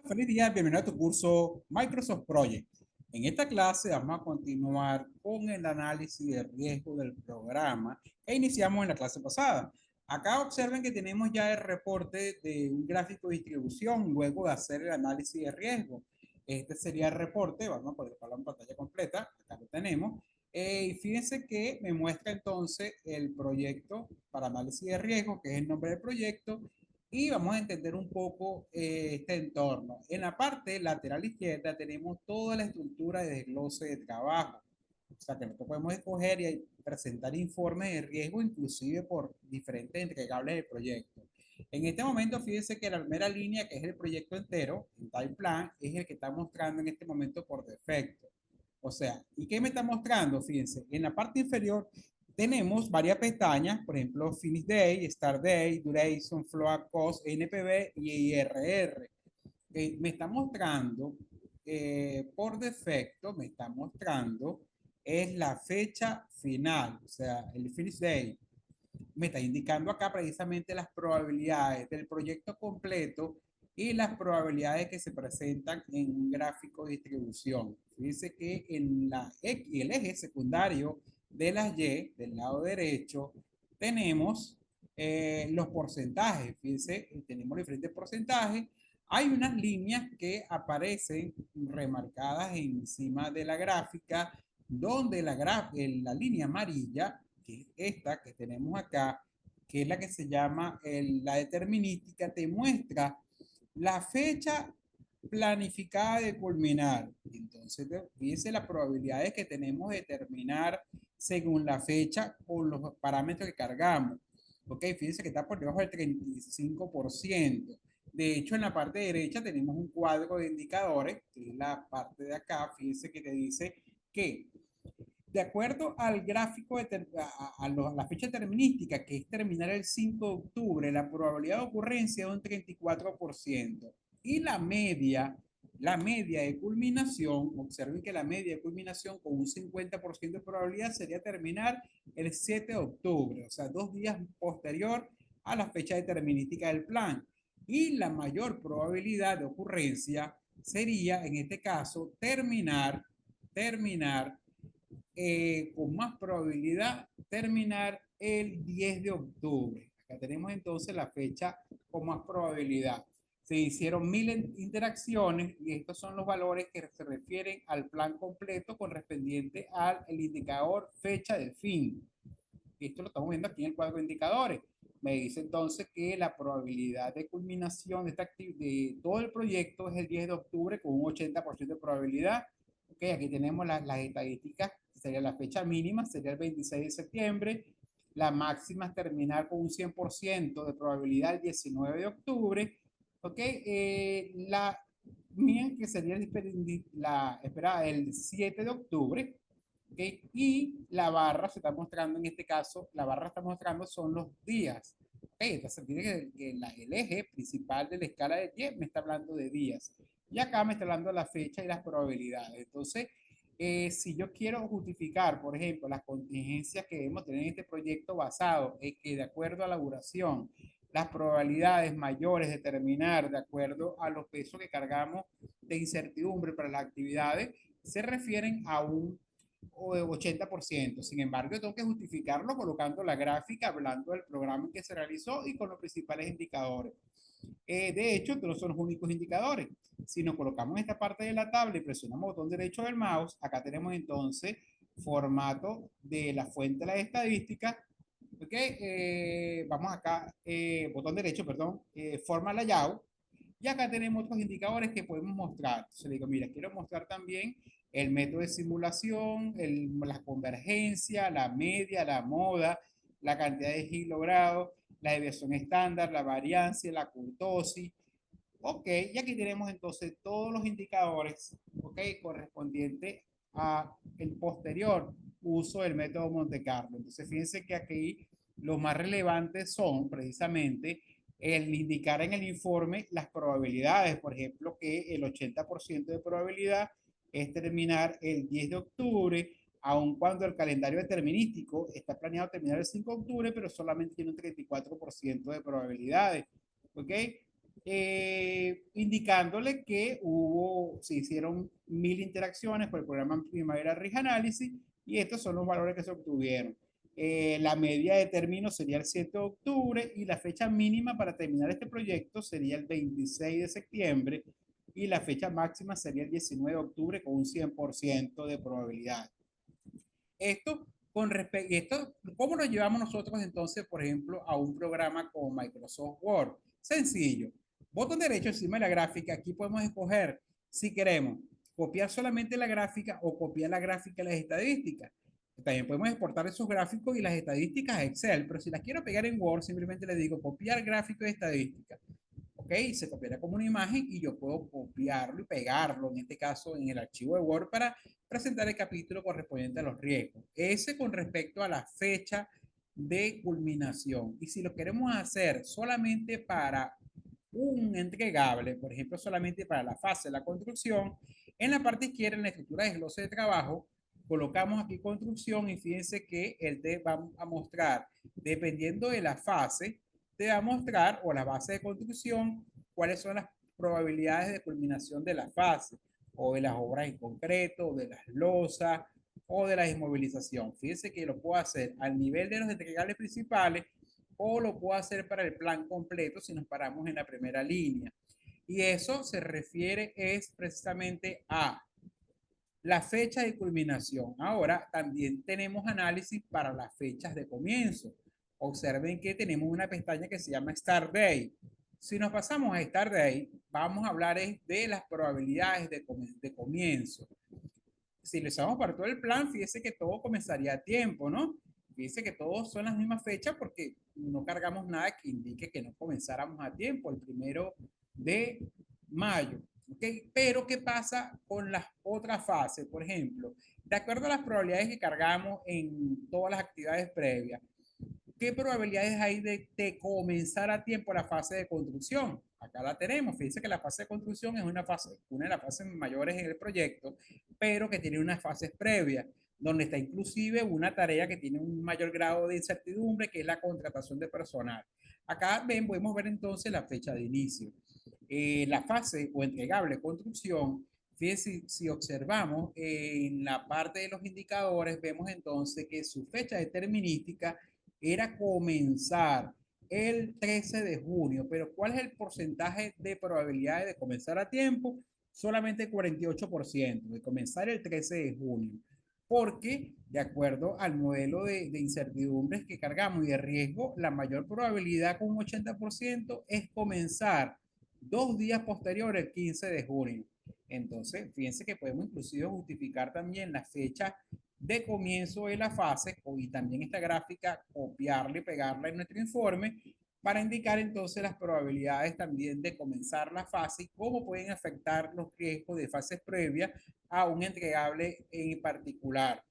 Feliz día, bienvenido a tu curso Microsoft Project. En esta clase vamos a continuar con el análisis de riesgo del programa que iniciamos en la clase pasada. Acá observen que tenemos ya el reporte de un gráfico de distribución luego de hacer el análisis de riesgo. Este sería el reporte, vamos a poder ponerlo en pantalla completa, acá lo tenemos. Y fíjense que me muestra entonces el proyecto para análisis de riesgo, que es el nombre del proyecto, y vamos a entender un poco este entorno. En la parte lateral izquierda tenemos toda la estructura de desglose de trabajo. O sea que nosotros podemos escoger y presentar informes de riesgo inclusive por diferentes entregables del proyecto. En este momento, fíjense que la primera línea, que es el proyecto entero, el time plan, es el que está mostrando en este momento por defecto. O sea, ¿y qué me está mostrando? Fíjense, en la parte inferior tenemos varias pestañas, por ejemplo, Finish Day, Start Day, Duration, Float Cost, NPV y IRR. Me está mostrando, por defecto, me está mostrando, es la fecha final, o sea, el Finish Day. Me está indicando acá precisamente las probabilidades del proyecto completo y las probabilidades que se presentan en un gráfico de distribución. Fíjense que en el eje secundario de las Y, del lado derecho, tenemos los porcentajes. Fíjense, tenemos diferentes porcentajes. Hay unas líneas que aparecen remarcadas encima de la gráfica, donde la línea amarilla, que es esta que tenemos acá, que es la que se llama la determinística, te muestra la fecha planificada de culminar. Entonces, fíjense las probabilidades que tenemos de terminar según la fecha con los parámetros que cargamos. Ok, fíjense que está por debajo del 35%. De hecho, en la parte derecha tenemos un cuadro de indicadores, que es la parte de acá. Fíjense que te dice que de acuerdo al gráfico, la fecha determinística, que es terminar el 5 de octubre, la probabilidad de ocurrencia es un 34%. Y la media de culminación, observen que la media de culminación con un 50% de probabilidad sería terminar el 7 de octubre, o sea, 2 días posterior a la fecha determinística del plan. Y la mayor probabilidad de ocurrencia sería, en este caso, terminar con más probabilidad terminar el 10 de octubre. Acá tenemos entonces la fecha con más probabilidad. Se hicieron 1000 interacciones y estos son los valores que se refieren al plan completo correspondiente al indicador fecha de fin. Esto lo estamos viendo aquí en el cuadro de indicadores. Me dice entonces que la probabilidad de culminación de todo el proyecto es el 10 de octubre con un 80% de probabilidad. Okay, aquí tenemos las estadísticas, sería la fecha mínima, sería el 26 de septiembre, la máxima es terminar con un 100% de probabilidad el 19 de octubre, ok, la mía que sería el 7 de octubre, ¿okay? Y la barra se está mostrando, en este caso, la barra está mostrando son los días. ¿Okay? Entonces, tiene que el eje principal de la escala de 10 me está hablando de días. Y acá me está hablando de la fecha y las probabilidades. Entonces, si yo quiero justificar, por ejemplo, las contingencias que debemos tener en este proyecto basado en que de acuerdo a la duración, las probabilidades mayores de terminar de acuerdo a los pesos que cargamos de incertidumbre para las actividades, se refieren a un o de 80%. Sin embargo, yo tengo que justificarlo colocando la gráfica, hablando del programa que se realizó y con los principales indicadores. De hecho, no son los únicos indicadores. Si nos colocamos en esta parte de la tabla y presionamos el botón derecho del mouse, acá tenemos entonces formato de la fuente de las estadísticas. ¿Ok? Vamos acá, botón derecho, perdón, forma layout. Y acá tenemos otros indicadores que podemos mostrar. Entonces le digo, mira, quiero mostrar también el método de simulación, la convergencia, la media, la moda, la cantidad de hit logrado, la desviación estándar, la variancia, la kurtosis. Ok, y aquí tenemos entonces todos los indicadores, ok, correspondiente a el posterior uso del método Monte Carlo. Entonces, fíjense que aquí los más relevantes son precisamente el indicar en el informe las probabilidades, por ejemplo, que el 80% de probabilidad es terminar el 10 de octubre, aun cuando el calendario determinístico está planeado terminar el 5 de octubre, pero solamente tiene un 34% de probabilidades. ¿Ok? indicándole que se hicieron 1000 interacciones por el programa Primavera Risk Analysis y estos son los valores que se obtuvieron. La media de término sería el 7 de octubre y la fecha mínima para terminar este proyecto sería el 26 de septiembre y la fecha máxima sería el 19 de octubre con un 100% de probabilidad. Esto con respecto, ¿cómo lo llevamos nosotros entonces, por ejemplo, a un programa como Microsoft Word? Sencillo. Botón derecho encima de la gráfica, aquí podemos escoger si queremos copiar solamente la gráfica o copiar la gráfica y las estadísticas. También podemos exportar esos gráficos y las estadísticas a Excel, pero si las quiero pegar en Word, simplemente le digo copiar gráfico y estadística. ¿Ok? Se copiará como una imagen y yo puedo copiarlo y pegarlo, en este caso en el archivo de Word, para presentar el capítulo correspondiente a los riesgos. Ese con respecto a la fecha de culminación. Y si lo queremos hacer solamente para un entregable, por ejemplo, solamente para la fase de la construcción, en la parte izquierda, en la estructura de desglose de trabajo, colocamos aquí construcción y fíjense que él te va a mostrar, dependiendo de la fase, te va a mostrar, o la base de construcción, cuáles son las probabilidades de culminación de la fase, o de las obras en concreto, o de las losas, o de la desmovilización. Fíjense que lo puedo hacer al nivel de los entregables principales, o lo puedo hacer para el plan completo si nos paramos en la primera línea. Y eso se refiere es precisamente a la fecha de culminación. Ahora también tenemos análisis para las fechas de comienzo. Observen que tenemos una pestaña que se llama Start Day. Si nos pasamos a Start Day, vamos a hablar de las probabilidades de comienzo. Si lo usamos para todo el plan, fíjese que todo comenzaría a tiempo, ¿no? Fíjese que todos son las mismas fechas porque no cargamos nada que indique que no comenzáramos a tiempo, el 1 de mayo. ¿Okay? Pero, ¿qué pasa con las otras fases? Por ejemplo, de acuerdo a las probabilidades que cargamos en todas las actividades previas, ¿qué probabilidades hay de comenzar a tiempo la fase de construcción? Acá la tenemos. Fíjense que la fase de construcción es una de las fases mayores en el proyecto, pero que tiene unas fases previas, donde está inclusive una tarea que tiene un mayor grado de incertidumbre, que es la contratación de personal. Acá podemos ver entonces la fecha de inicio. La fase o entregable construcción, fíjense, si observamos en la parte de los indicadores, vemos entonces que su fecha determinística era comenzar el 13 de junio, pero ¿cuál es el porcentaje de probabilidades de comenzar a tiempo? Solamente 48% de comenzar el 13 de junio, porque de acuerdo al modelo de incertidumbres que cargamos y de riesgo, la mayor probabilidad con un 80% es comenzar 2 días posteriores, el 15 de junio. Entonces, fíjense que podemos inclusive justificar también la fecha de comienzo de la fase y también esta gráfica copiarla y pegarla en nuestro informe para indicar entonces las probabilidades también de comenzar la fase y cómo pueden afectar los riesgos de fases previas a un entregable en particular.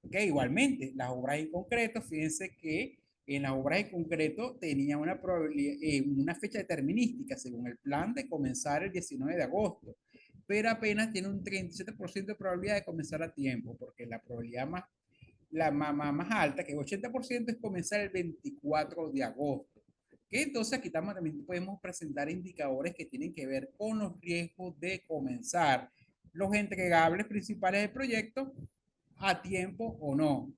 Okay, igualmente, las obras en concreto, fíjense que en las obras en concreto tenía una probabilidad, una fecha determinística según el plan de comenzar el 19 de agosto, pero apenas tiene un 37% de probabilidad de comenzar a tiempo, porque la probabilidad más alta, que es 80%, es comenzar el 24 de agosto. Que entonces aquí también podemos presentar indicadores que tienen que ver con los riesgos de comenzar los entregables principales del proyecto a tiempo o no.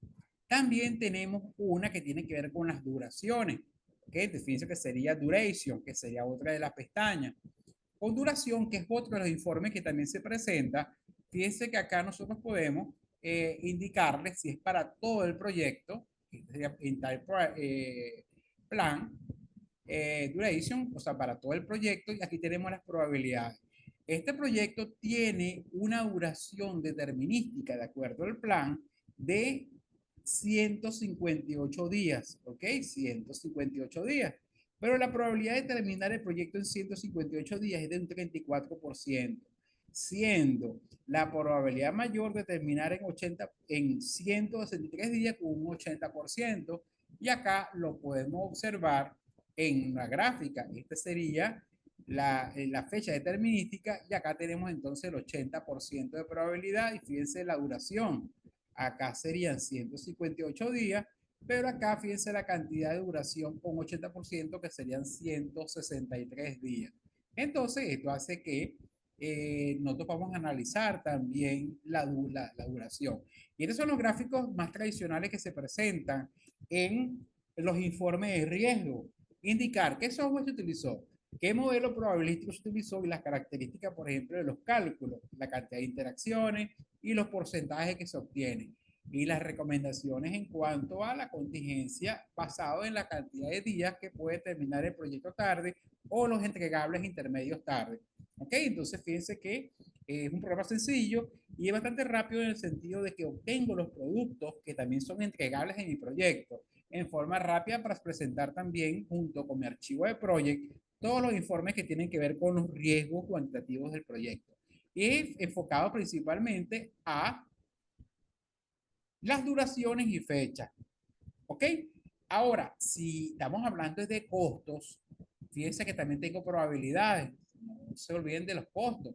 También tenemos una que tiene que ver con las duraciones, ¿okay? Fíjense que sería duration, que sería otra de las pestañas. Con duración, que es otro de los informes que también se presenta, fíjense que acá nosotros podemos indicarles si es para todo el proyecto, en tal plan, duration, o sea, para todo el proyecto, y aquí tenemos las probabilidades. Este proyecto tiene una duración determinística, de acuerdo al plan, de 158 días, ¿ok? 158 días. Pero la probabilidad de terminar el proyecto en 158 días es de un 34%, siendo la probabilidad mayor de terminar en 163 días con un 80%, y acá lo podemos observar en la gráfica. Esta sería la fecha determinística y acá tenemos entonces el 80% de probabilidad y fíjense la duración. Acá serían 158 días, pero acá fíjense la cantidad de duración con 80% que serían 163 días. Entonces, esto hace que nosotros vamos a analizar también la duración. Y estos son los gráficos más tradicionales que se presentan en los informes de riesgo. Indicar qué software se utilizó, qué modelo probabilístico se utilizó y las características, por ejemplo, de los cálculos, la cantidad de interacciones y los porcentajes que se obtienen. Y las recomendaciones en cuanto a la contingencia basado en la cantidad de días que puede terminar el proyecto tarde o los entregables intermedios tarde. ¿Ok? Entonces, fíjense que es un programa sencillo y es bastante rápido en el sentido de que obtengo los productos que también son entregables en mi proyecto en forma rápida para presentar también junto con mi archivo de project todos los informes que tienen que ver con los riesgos cuantitativos del proyecto. Y enfocado principalmente a las duraciones y fechas. ¿Ok? Ahora, si estamos hablando de costos, fíjense que también tengo probabilidades. No se olviden de los costos.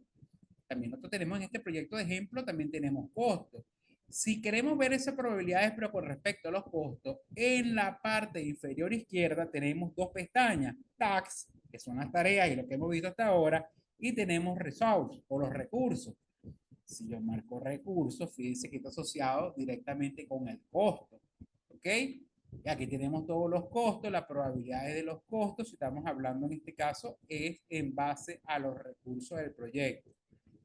También nosotros tenemos en este proyecto de ejemplo, también tenemos costos. Si queremos ver esas probabilidades, pero con respecto a los costos, en la parte inferior izquierda tenemos dos pestañas, Tax, que son las tareas y lo que hemos visto hasta ahora, y tenemos Resource o los recursos. Si yo marco recursos, fíjense que está asociado directamente con el costo. ¿Ok? Y aquí tenemos todos los costos, las probabilidades de los costos, si estamos hablando en este caso, es en base a los recursos del proyecto.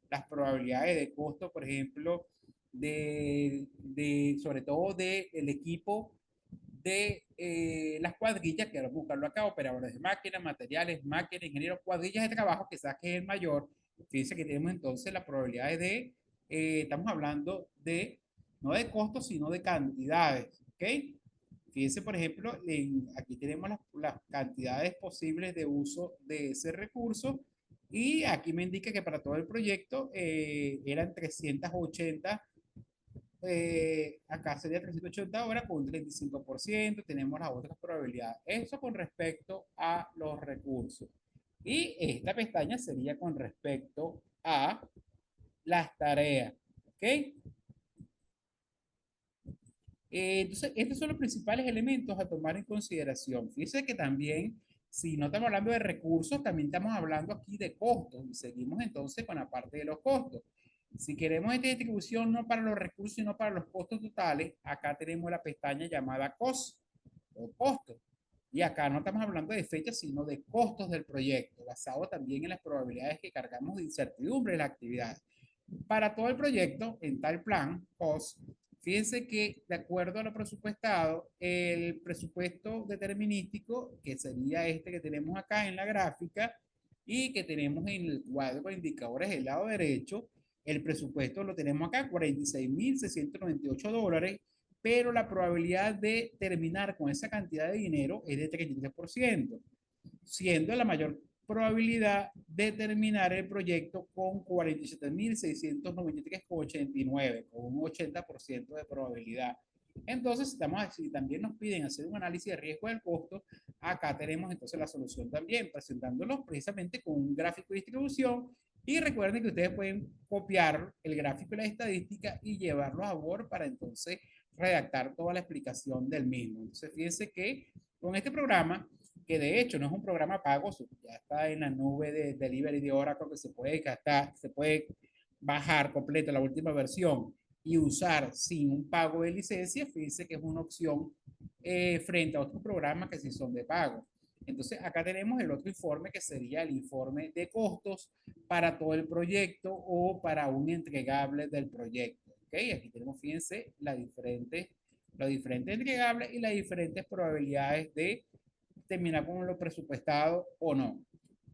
Las probabilidades de costo, por ejemplo, sobre todo del equipo de las cuadrillas, que vamos a buscarlo acá, operadores de máquinas, materiales, máquinas, ingenieros, cuadrillas de trabajo, que sabes que es el mayor. Fíjense que tenemos entonces las probabilidades de, estamos hablando de, no de costos, sino de cantidades, ¿ok? Fíjense, por ejemplo, aquí tenemos las cantidades posibles de uso de ese recurso y aquí me indica que para todo el proyecto eran 380, acá sería 380 horas con un 35%, tenemos las otras probabilidades. Eso con respecto a los recursos. Y esta pestaña sería con respecto a las tareas. ¿Ok? Entonces, estos son los principales elementos a tomar en consideración. Fíjense que también, si no estamos hablando de recursos, también estamos hablando aquí de costos y seguimos entonces con la parte de los costos. Si queremos esta distribución no para los recursos, sino para los costos totales, acá tenemos la pestaña llamada cost o costos. Y acá no estamos hablando de fechas, sino de costos del proyecto, basado también en las probabilidades que cargamos de incertidumbre de la actividad. Para todo el proyecto, en tal plan, cost, fíjense que de acuerdo a lo presupuestado, el presupuesto determinístico, que sería este que tenemos acá en la gráfica y que tenemos en el cuadro con indicadores del lado derecho, el presupuesto lo tenemos acá, $46,698, pero la probabilidad de terminar con esa cantidad de dinero es de 33%, siendo la mayor probabilidad de terminar el proyecto con 47,693,89, con un 80% de probabilidad. Entonces, si también nos piden hacer un análisis de riesgo del costo, acá tenemos entonces la solución también, presentándolos precisamente con un gráfico de distribución. Y recuerden que ustedes pueden copiar el gráfico y la estadística y llevarlo a Word para entonces redactar toda la explicación del mismo. Entonces, fíjense que con este programa, que de hecho no es un programa pago, ya está en la nube de delivery de Oracle que se puede bajar completo la última versión y usar sin un pago de licencia. Fíjense que es una opción frente a otros programas que sí son de pago. Entonces, acá tenemos el otro informe que sería el informe de costos para todo el proyecto o para un entregable del proyecto. ¿Okay? Aquí tenemos, fíjense, los diferentes entregables y las diferentes probabilidades de terminar con lo presupuestado o no.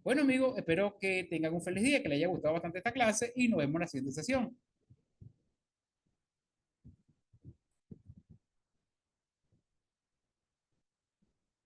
Bueno, amigos, espero que tengan un feliz día, que les haya gustado bastante esta clase y nos vemos en la siguiente sesión.